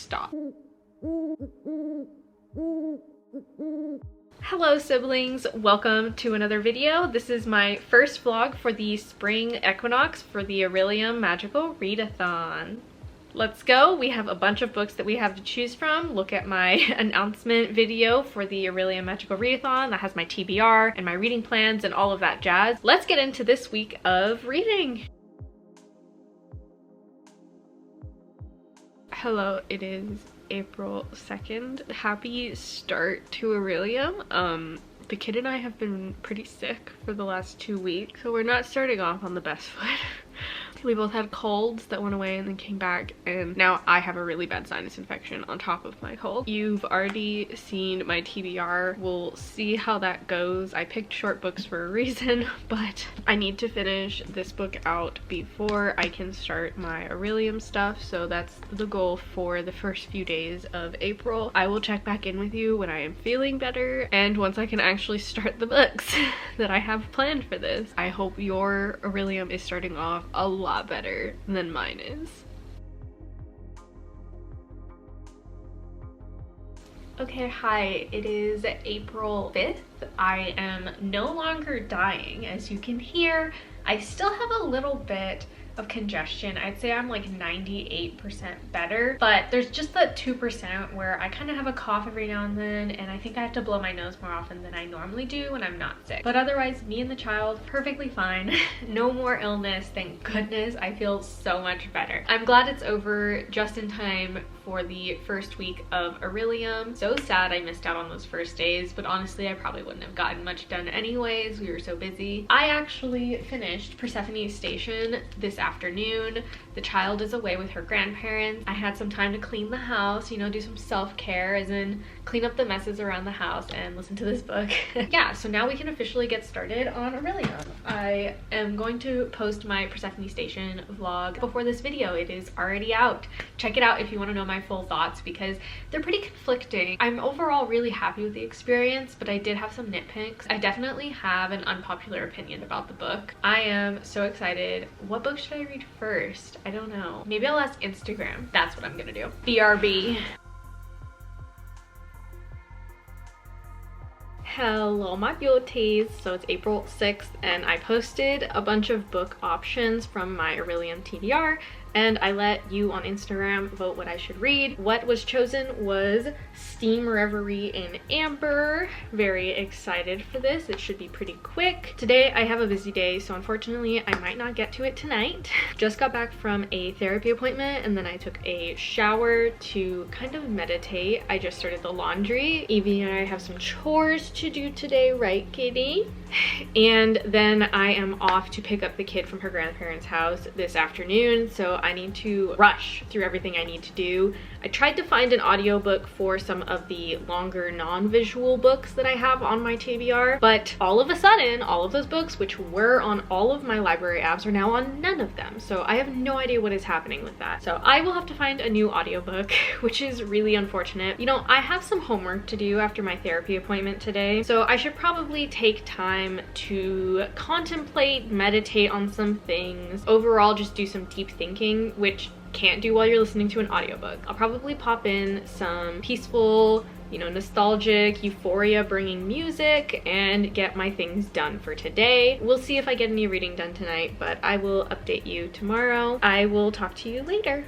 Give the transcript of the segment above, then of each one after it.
stop. Hello siblings, welcome to another video. This is my first vlog for the spring equinox for the Orilium magical readathon. Let's go. We have a bunch of books that we have to choose from. Look at my announcement video for the Orilium magical readathon that has my TBR and my reading plans and all of that jazz. Let's get into this week of reading. Hello, it is April 2nd. Happy start to Orilium. The kid and I have been pretty sick for the last 2 weeks, so we're not starting off on the best foot. We both had colds that went away and then came back, and now I have a really bad sinus infection on top of my cold. You've already seen my TBR. We'll see how that goes. I picked short books for a reason, but I need to finish this book out before I can start my Orilium stuff, so that's the goal for the first few days of April. I will check back in with you when I am feeling better and once I can actually start the books that I have planned for this. I hope your Orilium is starting off a lot better than mine is. Okay, hi, it is April 5th. I am no longer dying. As you can hear, I still have a little bit of congestion. I'd say I'm like 98% better, but there's just that 2% where I kind of have a cough every now and then, and I think I have to blow my nose more often than I normally do when I'm not sick. But otherwise, me and the child, perfectly fine. No more illness, thank goodness. I feel so much better. I'm glad it's over just in time for the first week of Orilium. So sad I missed out on those first days, but honestly I probably wouldn't have gotten much done anyways. We were so busy. I actually finished Persephone Station this afternoon. The child is away with her grandparents. I had some time to clean the house, you know, do some self-care, as in clean up the messes around the house and listen to this book. Yeah, so now we can officially get started on Orilium. I am going to post my Persephone Station vlog before this video. It is already out. Check it out if you want to know my full thoughts, because they're pretty conflicting. I'm overall really happy with the experience, but I did have some nitpicks. I definitely have an unpopular opinion about the book. I am so excited. What book should I read first? I don't know. Maybe I'll ask Instagram. That's what I'm gonna do. BRB. Hello my beauties. So it's April 6th and I posted a bunch of book options from my Orilium TBR, and I let you on Instagram vote what I should read. What was chosen was Steam Reverie in Amber. Very excited for this. It should be pretty quick. Today I have a busy day, so unfortunately I might not get to it tonight. Just got back from a therapy appointment and then I took a shower to kind of meditate. I just started the laundry. Evie and I have some chores to do today, right kitty? And then I am off to pick up the kid from her grandparents' house this afternoon, so I need to rush through everything I need to do. I tried to find an audiobook for some of the longer non-visual books that I have on my TBR, but all of a sudden, all of those books, which were on all of my library apps, are now on none of them. So I have no idea what is happening with that. So I will have to find a new audiobook, which is really unfortunate. You know, I have some homework to do after my therapy appointment today, so I should probably take time to contemplate, meditate on some things. Overall, just do some deep thinking, which can't do while you're listening to an audiobook. I'll probably pop in some peaceful, you know, nostalgic, euphoria bringing music and get my things done for today. We'll see if I get any reading done tonight, but I will update you tomorrow. I will talk to you later.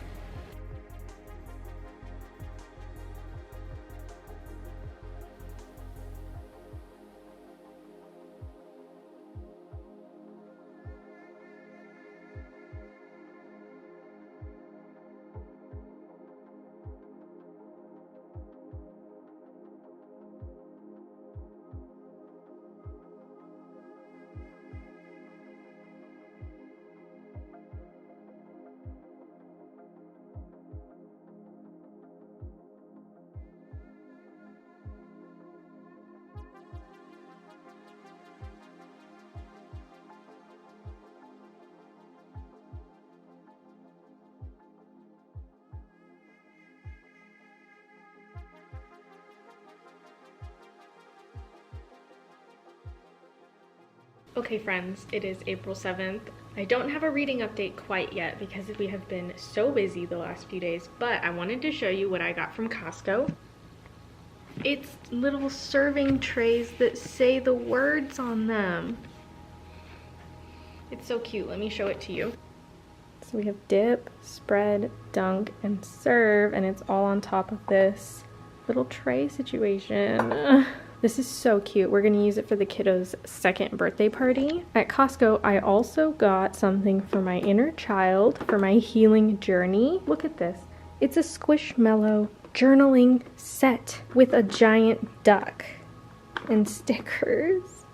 Okay friends, it is April 7th. I don't have a reading update quite yet because we have been so busy the last few days, but I wanted to show you what I got from Costco. It's little serving trays that say the words on them. It's so cute. Let me show it to you. So we have dip, spread, dunk, and serve, and it's all on top of this little tray situation. This is so cute. We're gonna use it for the kiddo's second birthday party. At Costco, I also got something for my inner child for my healing journey. Look at this. It's a Squishmallow journaling set with a giant duck and stickers.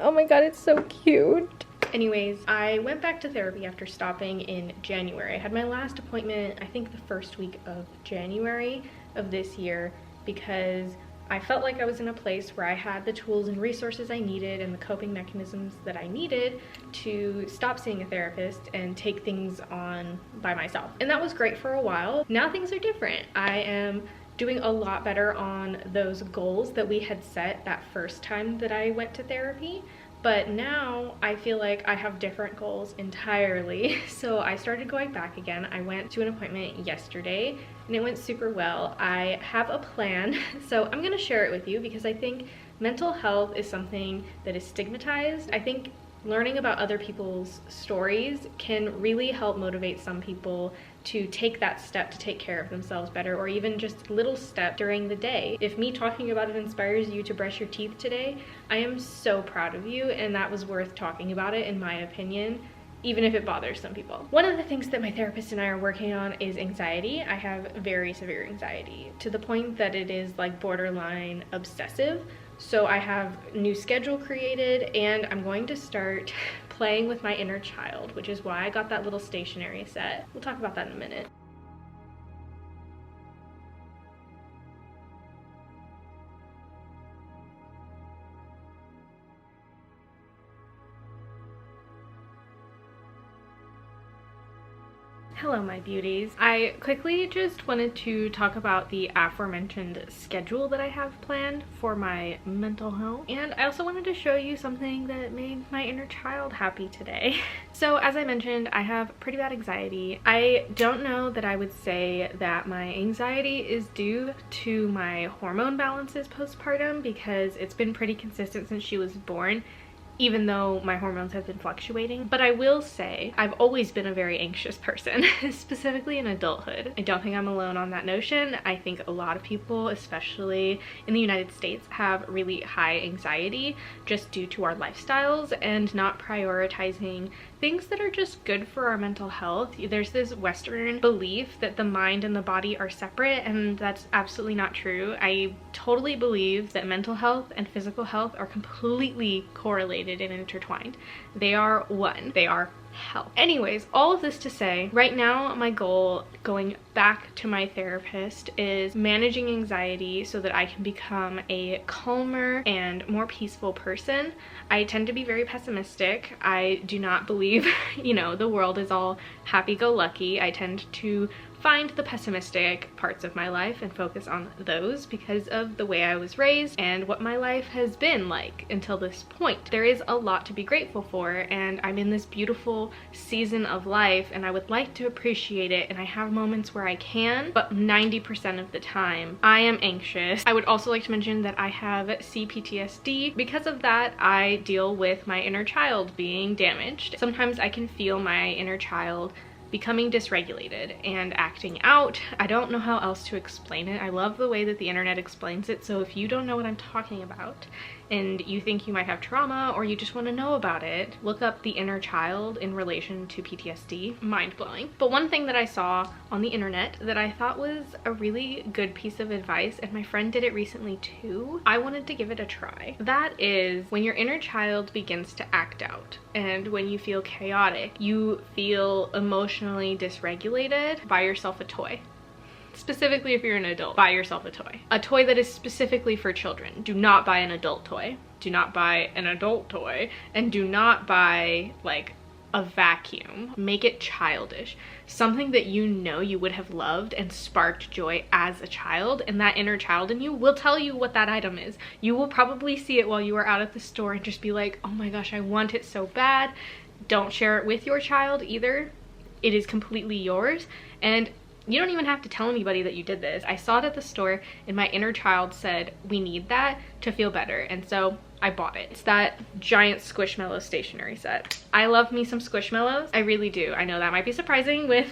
Oh my god, it's so cute. Anyways, I went back to therapy after stopping in January. I had my last appointment, I think the first week of January of this year, because I felt like I was in a place where I had the tools and resources I needed and the coping mechanisms that I needed to stop seeing a therapist and take things on by myself. And that was great for a while. Now things are different. I am doing a lot better on those goals that we had set that first time that I went to therapy. But now I feel like I have different goals entirely. So I started going back again. I went to an appointment yesterday and it went super well. I have a plan, so I'm gonna share it with you because I think mental health is something that is stigmatized. I think learning about other people's stories can really help motivate some people to take that step to take care of themselves better, or even just little step during the day. If me talking about it inspires you to brush your teeth today, I am so proud of you, and that was worth talking about it in my opinion, even if it bothers some people. One of the things that my therapist and I are working on is anxiety. I have very severe anxiety to the point that it is like borderline obsessive. So I have a new schedule created and I'm going to start playing with my inner child, which is why I got that little stationery set. We'll talk about that in a minute. Hello my beauties. I quickly just wanted to talk about the aforementioned schedule that I have planned for my mental health, and I also wanted to show you something that made my inner child happy today. So as I mentioned, I have pretty bad anxiety. I don't know that I would say that my anxiety is due to my hormone balances postpartum, because it's been pretty consistent since she was born, even though my hormones have been fluctuating. But I will say I've always been a very anxious person, specifically in adulthood. I don't think I'm alone on that notion. I think a lot of people, especially in the United States, have really high anxiety just due to our lifestyles and not prioritizing things that are just good for our mental health. There's this Western belief that the mind and the body are separate, and that's absolutely not true. I totally believe that mental health and physical health are completely correlated and intertwined. They are one. They are health. Anyways, all of this to say, right now my goal going back to my therapist is managing anxiety so that I can become a calmer and more peaceful person. I tend to be very pessimistic. I do not believe, you know, the world is all happy-go-lucky. I tend to find the pessimistic parts of my life and focus on those because of the way I was raised and what my life has been like until this point. There is a lot to be grateful for, and I'm in this beautiful season of life and I would like to appreciate it, and I have moments where I can, but 90% of the time I am anxious. I would also like to mention that I have CPTSD. Because of that, I deal with my inner child being damaged. Sometimes I can feel my inner child becoming dysregulated and acting out. I don't know how else to explain it. I love the way that the internet explains it, so if you don't know what I'm talking about and you think you might have trauma or you just want to know about it, look up the inner child in relation to PTSD. Mind-blowing. But one thing that I saw on the internet that I thought was a really good piece of advice, and my friend did it recently too, I wanted to give it a try. That is, when your inner child begins to act out and when you feel chaotic, you feel emotionally dysregulated, buy yourself a toy. Specifically if you're an adult, buy yourself a toy. A toy that is specifically for children. Do not buy an adult toy. Do not buy an adult toy. And do not buy like a vacuum. Make it childish. Something that you know you would have loved and sparked joy as a child, and that inner child in you will tell you what that item is. You will probably see it while you are out at the store and just be like, oh my gosh, I want it so bad. Don't share it with your child either. It is completely yours, and you don't even have to tell anybody that you did this. I saw it at the store and my inner child said, we need that to feel better, and so I bought it. It's that giant Squishmallow stationery set. I love me some Squishmallows. I really do. I know that might be surprising with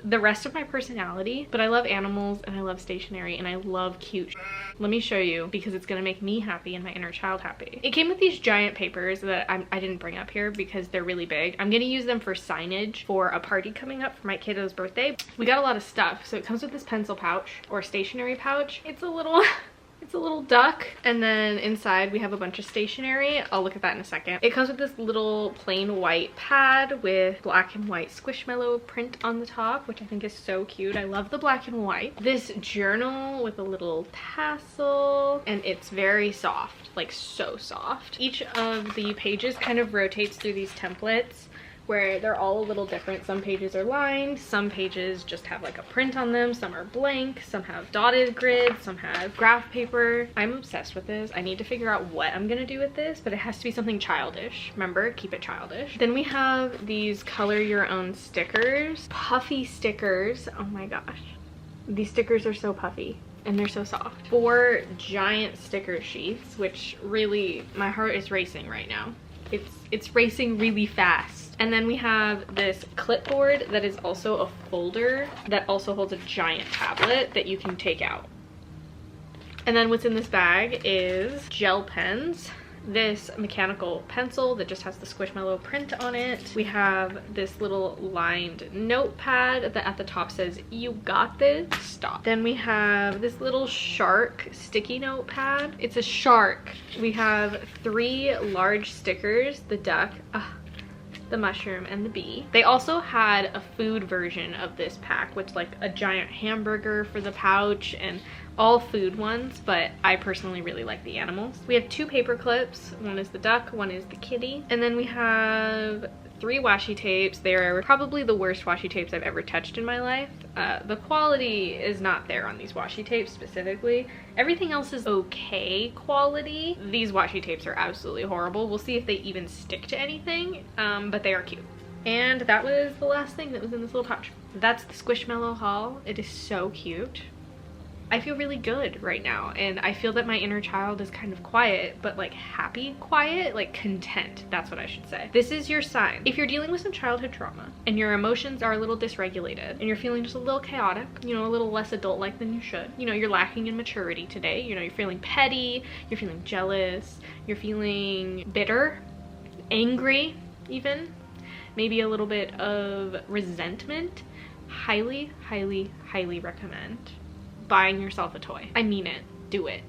the rest of my personality, but I love animals and I love stationery and I love cute. Let me show you because it's gonna make me happy and my inner child happy. It came with these giant papers that I didn't bring up here because they're really big. I'm gonna use them for signage for a party coming up for my kiddo's birthday. We got a lot of stuff. So it comes with this pencil pouch or stationery pouch. It's a little duck, and then inside we have a bunch of stationery. I'll look at that in a second. It comes with this little plain white pad with black and white Squishmallow print on the top, which I think is so cute. I love the black and white. This journal with a little tassel, and it's very soft, like so soft. Each of the pages kind of rotates through these templates where they're all a little different. Some pages are lined, some pages just have like a print on them, some are blank, some have dotted grids, some have graph paper. I'm obsessed with this. I need to figure out what I'm gonna do with this, but it has to be something childish. Remember, keep it childish. Then we have these color your own stickers. Puffy stickers, oh my gosh. These stickers are so puffy and they're so soft. 4 giant sticker sheets, which really, my heart is racing right now. It's racing really fast. And then we have this clipboard that is also a folder that also holds a giant tablet that you can take out. And then what's in this bag is gel pens, this mechanical pencil that just has the Squishmallow print on it. We have this little lined notepad that at the top says, you got this, stop. Then we have this little shark sticky notepad. It's a shark. We have 3 large stickers, the duck, the mushroom, and the bee. They also had a food version of this pack, which like a giant hamburger for the pouch and all food ones, but I personally really like the animals. We have 2 paper clips. One is the duck, one is the kitty. And then we have 3 washi tapes. They're probably the worst washi tapes I've ever touched in my life. The quality is not there on these washi tapes specifically. Everything else is okay quality. These washi tapes are absolutely horrible. We'll see if they even stick to anything, but they are cute. And that was the last thing that was in this little pouch. That's the Squishmallow haul. It is so cute. I feel really good right now, and I feel that my inner child is kind of quiet, but like happy quiet, like content. That's what I should say. This is your sign. If you're dealing with some childhood trauma and your emotions are a little dysregulated and you're feeling just a little chaotic, you know, a little less adult-like than you should, you know, you're lacking in maturity today, you know, you're feeling petty, you're feeling jealous, you're feeling bitter, angry even, maybe a little bit of resentment, highly, highly, highly recommend buying yourself a toy. I mean it. Do it.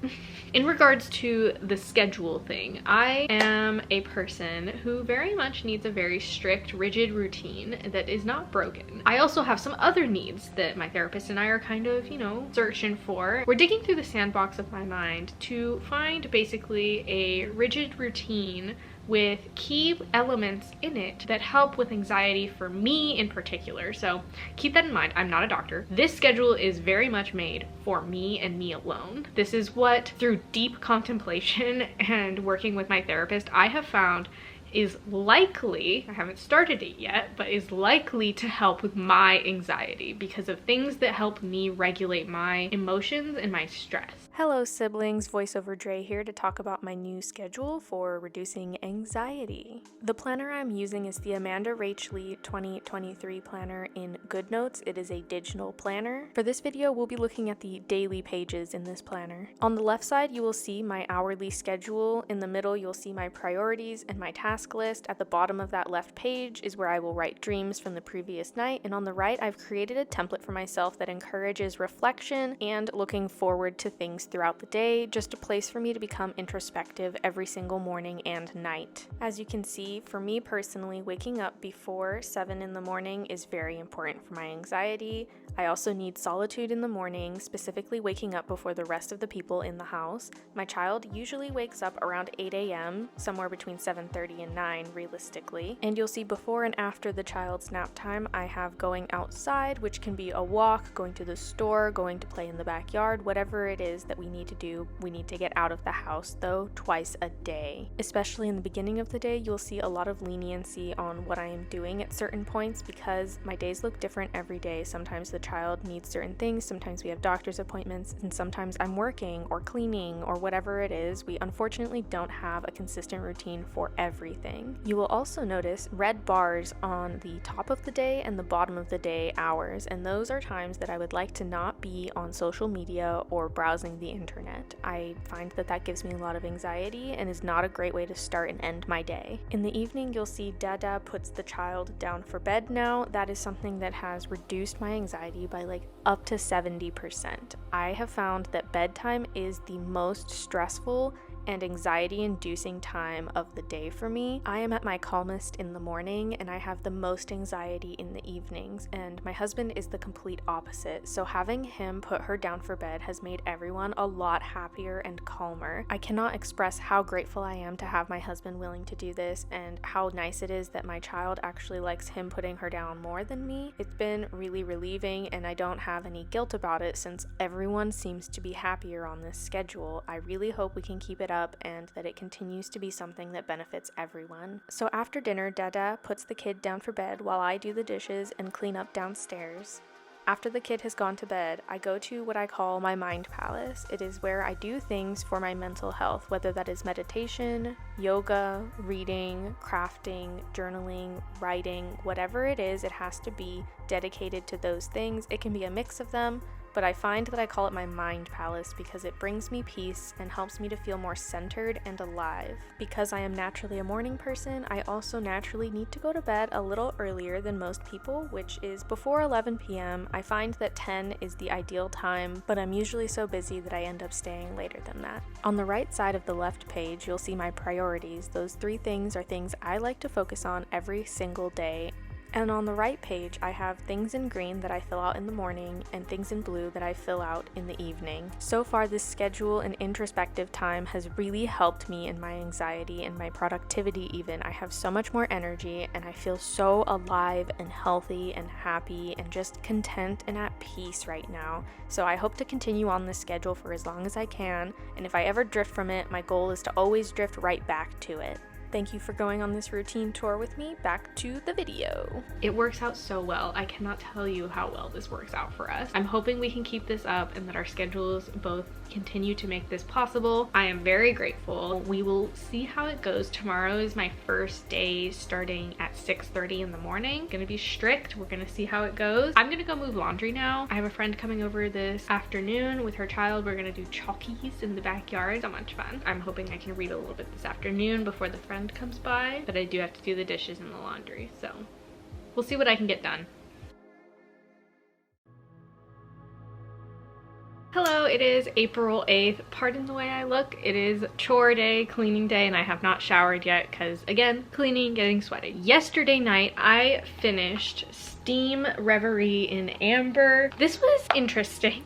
In regards to the schedule thing, I am a person who very much needs a very strict, rigid routine that is not broken. I also have some other needs that my therapist and I are kind of, you know, searching for. We're digging through the sandbox of my mind to find basically a rigid routine with key elements in it that help with anxiety for me in particular. So keep that in mind. I'm not a doctor. This schedule is very much made for me and me alone. This is what, through deep contemplation and working with my therapist, I have found is likely, I haven't started it yet, but is likely to help with my anxiety because of things that help me regulate my emotions and my stress. Hello siblings, voiceover Dre here to talk about my new schedule for reducing anxiety. The planner I'm using is the Amanda Rach Lee 2023 planner in GoodNotes. It is a digital planner. For this video, we'll be looking at the daily pages in this planner. On the left side, you will see my hourly schedule. In the middle, you'll see my priorities and my task list. At the bottom of that left page is where I will write dreams from the previous night. And on the right, I've created a template for myself that encourages reflection and looking forward to things throughout the day, just a place for me to become introspective every single morning and night. As you can see, for me personally, waking up before 7 in the morning is very important for my anxiety. I also need solitude in the morning, specifically waking up before the rest of the people in the house. My child usually wakes up around 8 a.m., somewhere between 7:30 and around 9 realistically. And you'll see before and after the child's nap time, I have going outside, which can be a walk, going to the store, going to play in the backyard, whatever it is that we need to do. We need to get out of the house though twice a day. Especially in the beginning of the day, you'll see a lot of leniency on what I am doing at certain points because my days look different every day. Sometimes the child needs certain things, sometimes we have doctor's appointments, and sometimes I'm working or cleaning or whatever it is. We unfortunately don't have a consistent routine for everything. You will also notice red bars on the top of the day and the bottom of the day hours, and those are times that I would like to not be on social media or browsing the internet. I find that that gives me a lot of anxiety and is not a great way to start and end my day. In the evening, you'll see Dada puts the child down for bed now. That is something that has reduced my anxiety by like up to 70%. I have found that bedtime is the most stressful and anxiety-inducing time of the day for me. I am at my calmest in the morning and I have the most anxiety in the evenings, and my husband is the complete opposite, so having him put her down for bed has made everyone a lot happier and calmer. I cannot express how grateful I am to have my husband willing to do this and how nice it is that my child actually likes him putting her down more than me. It's been really relieving and I don't have any guilt about it since everyone seems to be happier on this schedule. I really hope we can keep it up and that it continues to be something that benefits everyone. So after dinner, Dada puts the kid down for bed while I do the dishes and clean up downstairs. After the kid has gone to bed, I go to what I call my mind palace. It is where I do things for my mental health, whether that is meditation, yoga, reading, crafting, journaling, writing, whatever it is, it has to be dedicated to those things. It can be a mix of them, but I find that I call it my mind palace because it brings me peace and helps me to feel more centered and alive. Because I am naturally a morning person, I also naturally need to go to bed a little earlier than most people, which is before 11 p.m. I find that 10 is the ideal time, but I'm usually so busy that I end up staying later than that. On the right side of the left page, you'll see my priorities. Those 3 things are things I like to focus on every single day. And on the right page, I have things in green that I fill out in the morning and things in blue that I fill out in the evening. So far, this schedule and introspective time has really helped me in my anxiety and my productivity even. I have so much more energy and I feel so alive and healthy and happy and just content and at peace right now. So I hope to continue on this schedule for as long as I can, and if I ever drift from it, my goal is to always drift right back to it. Thank you for going on this routine tour with me. Back to the video. It works out so well. I cannot tell you how well this works out for us. I'm hoping we can keep this up and that our schedules both continue to make this possible. I am very grateful. We will see how it goes. Tomorrow is my first day starting at 6:30 in the morning. Gonna be strict. We're gonna see how it goes. I'm gonna go move laundry now. I have a friend coming over this afternoon with her child. We're gonna do chalkies in the backyard. So much fun. I'm hoping I can read a little bit this afternoon before the friend comes by, but I do have to do the dishes and the laundry, so we'll see what I can get done. Hello, it is April 8th. Pardon the way I look. It is chore day, cleaning day, and I have not showered yet because, again, cleaning, getting sweaty. Yesterday night, I finished Steam Reverie in Amber. This was interesting.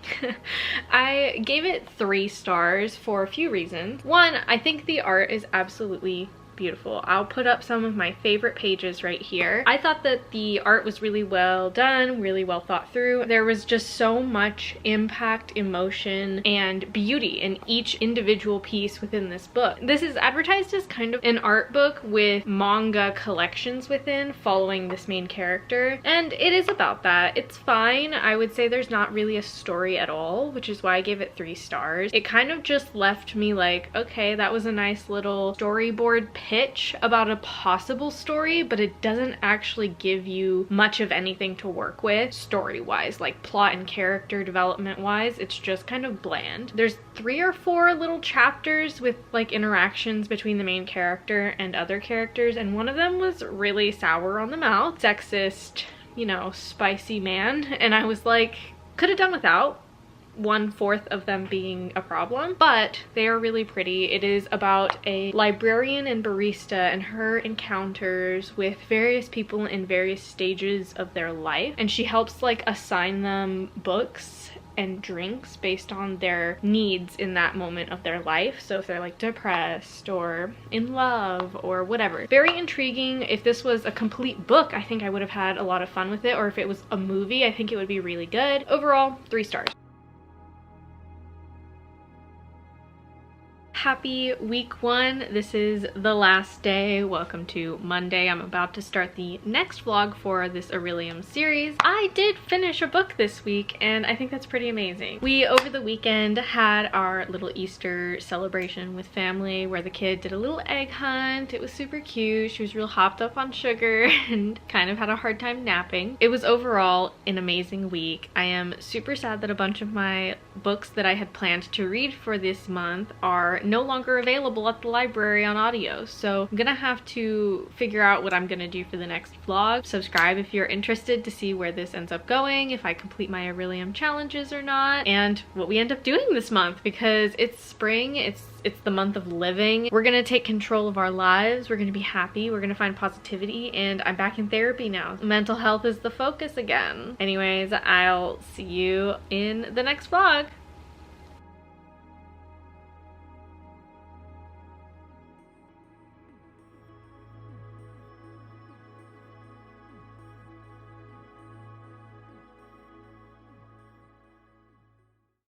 I gave it 3 stars for a few reasons. One, I think the art is absolutely beautiful. I'll put up some of my favorite pages right here. I thought that the art was really well done, really well thought through. There was just so much impact, emotion, and beauty in each individual piece within this book. This is advertised as kind of an art book with manga collections within, following this main character, and it is about that. It's fine. I would say there's not really a story at all, which is why I gave it 3 stars. It kind of just left me like, okay, that was a nice little storyboard pitch about a possible story, but it doesn't actually give you much of anything to work with story-wise, like plot and character development-wise. It's just kind of bland. There's 3 or 4 little chapters with like interactions between the main character and other characters, and one of them was really sour on the mouth, sexist, you know, spicy man, and I was like, could have done without 1/4 of them being a problem, but they are really pretty. It is about a librarian and barista and her encounters with various people in various stages of their life, and she helps like assign them books and drinks based on their needs in that moment of their life. So if they're like depressed or in love or whatever. Very intriguing. If this was a complete book, I think I would have had a lot of fun with it, or if it was a movie, I think it would be really good. Overall, 3 stars. Happy week 1. This is the last day. Welcome to Monday. I'm about to start the next vlog for this Orilium series. I did finish a book this week and I think that's pretty amazing. We over the weekend had our little Easter celebration with family where the kid did a little egg hunt. It was super cute. She was real hopped up on sugar and kind of had a hard time napping. It was overall an amazing week. I am super sad that a bunch of my books that I had planned to read for this month are no longer available at the library on audio, so I'm gonna have to figure out what I'm gonna do for the next vlog. Subscribe if you're interested to see where this ends up going, if I complete my Orilium challenges or not, and what we end up doing this month, because it's spring, it's the month of living. We're gonna take control of our lives, we're gonna be happy, we're gonna find positivity, and I'm back in therapy now. Mental health is the focus again. Anyways, I'll see you in the next vlog.